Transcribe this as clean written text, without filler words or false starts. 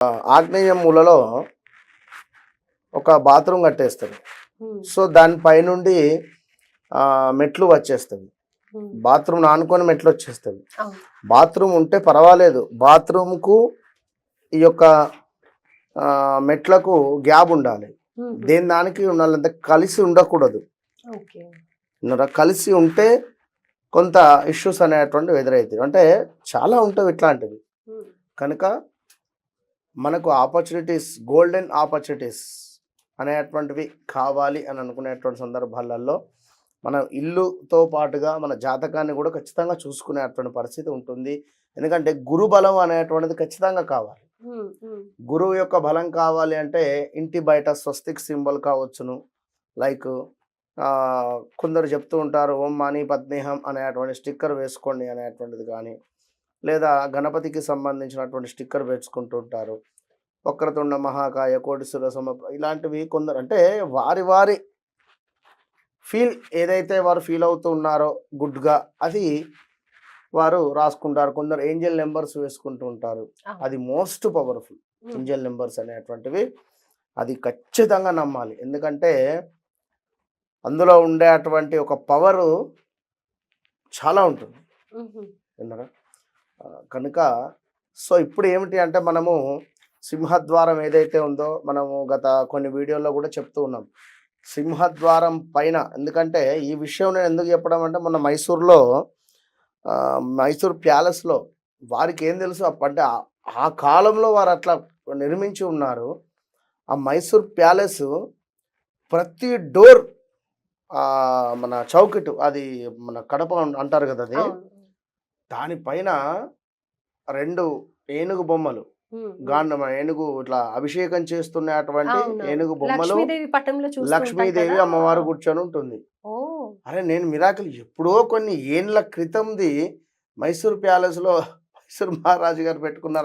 ఆగ్నేయ మూలలో ఒక బాత్రూమ్ కట్టేస్తారు. సో దాని పైనుండి మెట్లు వచ్చేస్తుంది. బాత్రూమ్ ఆనుకొని మెట్లు వచ్చేస్తుంది. బాత్రూమ్ ఉంటే పర్వాలేదు, బాత్రూమ్కు ఈ యొక్క మెట్లకు గ్యాప్ ఉండాలి. దేని దానికి ఉండాలంటే కలిసి ఉండకూడదు. కలిసి ఉంటే కొంత ఇష్యూస్ అనేటువంటివి ఎదురవుతాయి. అంటే చాలా ఉంటాయి ఇట్లాంటివి. కనుక మనకు ఆపర్చునిటీస్, గోల్డెన్ ఆపర్చునిటీస్ అనేటువంటివి కావాలి అని అనుకునేటువంటి సందర్భాలలో మనం ఇల్లుతో పాటుగా మన జాతకాన్ని కూడా ఖచ్చితంగా చూసుకునేటువంటి పరిస్థితి ఉంటుంది. ఎందుకంటే గురు బలం అనేటువంటిది ఖచ్చితంగా కావాలి. గురువు యొక్క బలం కావాలి అంటే ఇంటి బయట స్వస్తిక్ సింబల్ కావచ్చును. లైక్ కొందరు చెప్తూ ఉంటారు ఓం మాని పద్మేహం అనేటువంటి స్టిక్కర్ వేసుకోండి అనేటువంటిది కానీ, లేదా గణపతికి సంబంధించినటువంటి స్టిక్కర్ వేసుకుంటూ ఉంటారు. వక్రతుండ మహాకాయ కోటిసుర సమ ఇలాంటివి కొందరు అంటే వారి వారి ఫీల్ ఏదైతే వారు ఫీల్ అవుతూ ఉన్నారో గుడ్గా అది వారు రాసుకుంటారు. కొందరు ఏంజల్ నెంబర్స్ వేసుకుంటూ ఉంటారు. అది మోస్ట్ పవర్ఫుల్ ఏంజల్ నెంబర్స్ అనేటువంటివి. అది ఖచ్చితంగా నమ్మాలి. ఎందుకంటే అందులో ఉండేటువంటి ఒక పవరు చాలా ఉంటుంది విన్నారా. కనుక సో ఇప్పుడు ఏమిటి అంటే మనము సింహద్వారం ఏదైతే ఉందో మనము గత కొన్ని వీడియోల్లో కూడా చెప్తూ ఉన్నాం. సింహద్వారం పైన, ఎందుకంటే ఈ విషయం నేను ఎందుకు చెప్పడం అంటే మొన్న మైసూర్ ప్యాలెస్లో వారికి ఏం తెలుసు అంటే ఆ కాలంలో వారు అట్లా నిర్మించి ఉన్నారు. ఆ మైసూర్ ప్యాలెస్ ప్రతి డోర్ మన చౌకటు, అది మన కడప అంటారు కదా, అది దానిపైన 2 ఏనుగు బొమ్మలు, ఏనుగు ఇట్లా అభిషేకం చేస్తున్నటువంటి ఏనుగు బొమ్మలు, లక్ష్మీదేవి అమ్మవారు కూర్చొని ఉంటుంది. అరే నేను మిరాకిల్ ఎప్పుడో కొన్ని ఏండ్ల క్రితంది మైసూర్ ప్యాలెస్ లో మైసూర్ మహారాజు గారు పెట్టుకున్నారు.